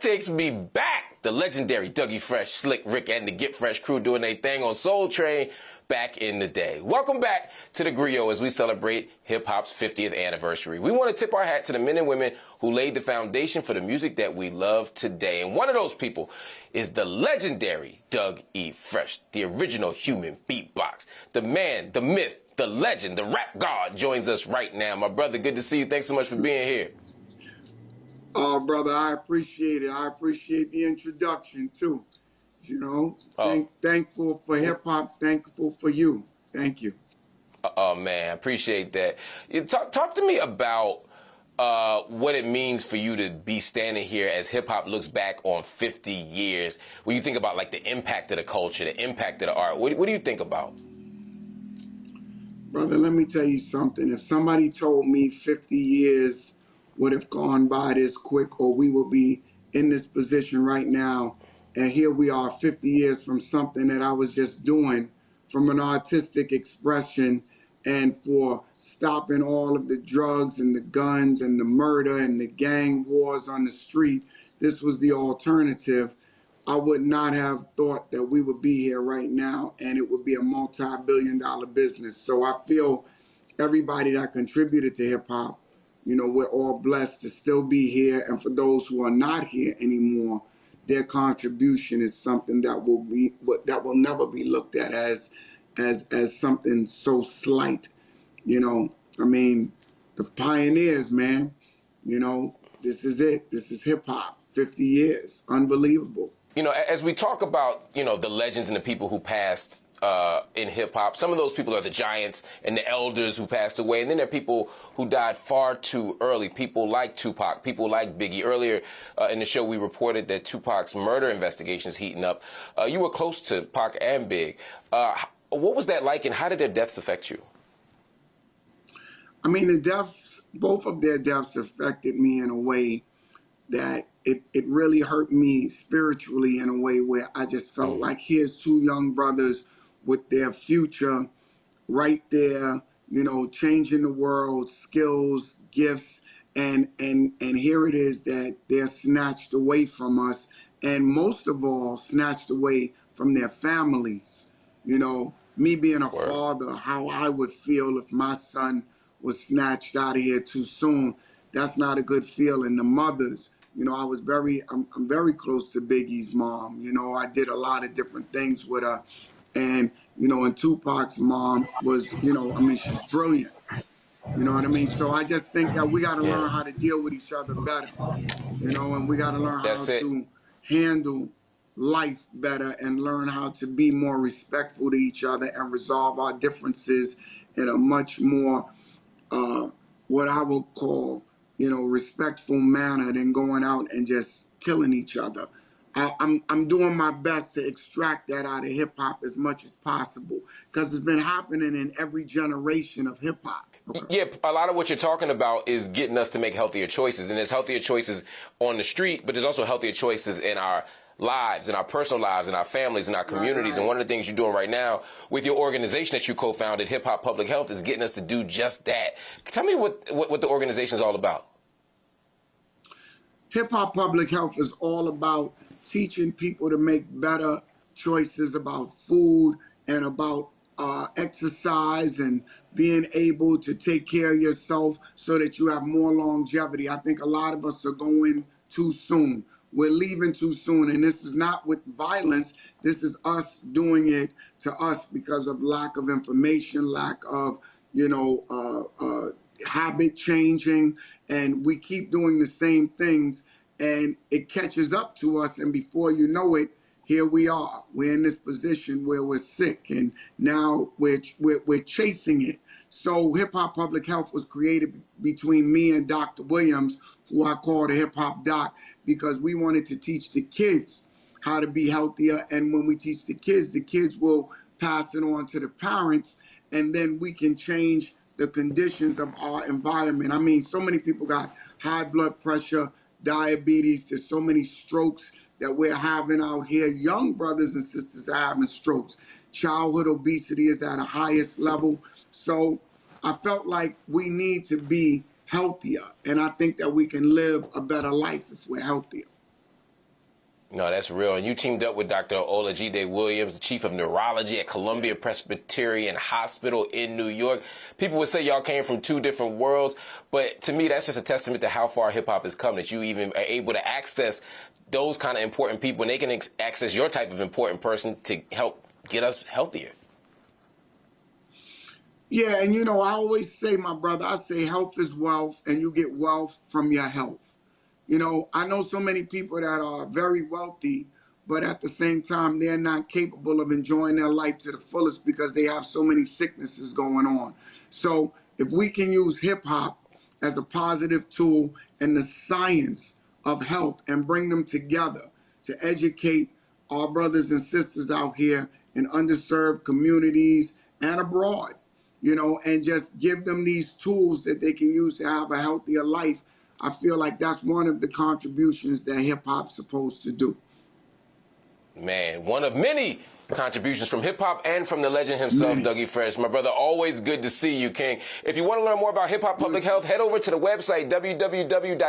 takes me back. The legendary Dougie Fresh, Slick Rick, and the Get Fresh crew doing their thing on Soul Train back in the day. Welcome back to the Griot as we celebrate hip-hop's 50th anniversary. We want to tip our hat to the men and women who laid the foundation for the music that we love today. And one of those people is the legendary Doug E. Fresh, the original human beatbox. The man, the myth, the legend, the rap god joins us right now. My brother, good to see you. Thanks so much for being here. Oh, brother, I appreciate it. I appreciate the introduction, too. You know, thankful for hip-hop, thankful for you. Thank you. Oh, man, I appreciate that. Talk to me about what it means for you to be standing here as hip-hop looks back on 50 years. When you think about, like, the impact of the culture, the impact of the art, what do you think about? Brother, let me tell you something. If somebody told me 50 years would have gone by this quick, or we will be in this position right now, and here we are 50 years from something that I was just doing, from an artistic expression, and for stopping all of the drugs and the guns and the murder and the gang wars on the street, this was the alternative. I would not have thought that we would be here right now, and it would be a multi-billion-dollar business. So I feel everybody that contributed to hip-hop, you know, we're all blessed to still be here. And for those who are not here anymore, their contribution is something that will never be looked at as something so slight. You know, I mean, the pioneers, man, you know, this is it. This is hip hop. 50 years. Unbelievable. You know, as we talk about, you know, the legends and the people who passed in hip-hop, some of those people are the giants and the elders who passed away, and then there are people who died far too early, people like Tupac, people like Biggie. Earlier in the show, we reported that Tupac's murder investigation is heating up. You were close to Pac and Big. What was that like, and how did their deaths affect you? I mean, the deaths, both of their deaths affected me in a way that it really hurt me spiritually, in a way where I just felt like here's two young brothers with their future right there, you know, changing the world, skills, gifts, and here it is that they're snatched away from us, and most of all, snatched away from their families. You know, me being a father, how I would feel if my son was snatched out of here too soon. That's not a good feeling. The mothers, you know, I'm very close to Biggie's mom. You know, I did a lot of different things with her. And, you know, and Tupac's mom was, you know, I mean, she's brilliant. You know what I mean? So I just think that we got to learn how to deal with each other better, you know, and we got to learn how to handle life better and learn how to be more respectful to each other and resolve our differences in a much more, what I would call, you know, respectful manner than going out and just killing each other. I'm doing my best to extract that out of hip-hop as much as possible, because it's been happening in every generation of hip-hop. Okay. Yeah, a lot of what you're talking about is getting us to make healthier choices. And there's healthier choices on the street, but there's also healthier choices in our lives, in our personal lives, in our families, in our communities. Right. And one of the things you're doing right now with your organization that you co-founded, Hip Hop Public Health, is getting us to do just that. Tell me what the organization is all about. Hip Hop Public Health is all about teaching people to make better choices about food and about exercise and being able to take care of yourself so that you have more longevity. I think a lot of us are going too soon. We're leaving too soon, and this is not with violence. This is us doing it to us because of lack of information, lack of, you know, habit changing, and we keep doing the same things, and it catches up to us, and before you know it, here we are. We're in this position where we're sick, and now we're chasing it. So Hip Hop Public Health was created between me and Dr. Williams, who I call the Hip Hop Doc, because we wanted to teach the kids how to be healthier, and when we teach the kids will pass it on to the parents, and then we can change the conditions of our environment. I mean, so many people got high blood pressure, diabetes, there's so many strokes that we're having out here. Young brothers and sisters are having strokes. Childhood obesity is at a highest level. So I felt like we need to be healthier, and I think that we can live a better life if we're healthier. No, that's real. And you teamed up with Dr. Olajide Williams, the chief of neurology at Columbia Presbyterian Hospital in New York. People would say y'all came from two different worlds, but to me, that's just a testament to how far hip-hop has come, that you even are able to access those kind of important people, and they can access your type of important person to help get us healthier. Yeah, and you know, I always say, my brother, I say health is wealth, and you get wealth from your health. You know, I know so many people that are very wealthy, but at the same time, they're not capable of enjoying their life to the fullest because they have so many sicknesses going on. So if we can use hip hop as a positive tool and the science of health and bring them together to educate our brothers and sisters out here in underserved communities and abroad, you know, and just give them these tools that they can use to have a healthier life, I feel like that's one of the contributions that hip-hop's supposed to do. Man, one of many contributions from hip-hop and from the legend himself, Dougie Fresh. My brother, always good to see you, King. If you want to learn more about hip-hop public health, head over to the website, www.hhph.org.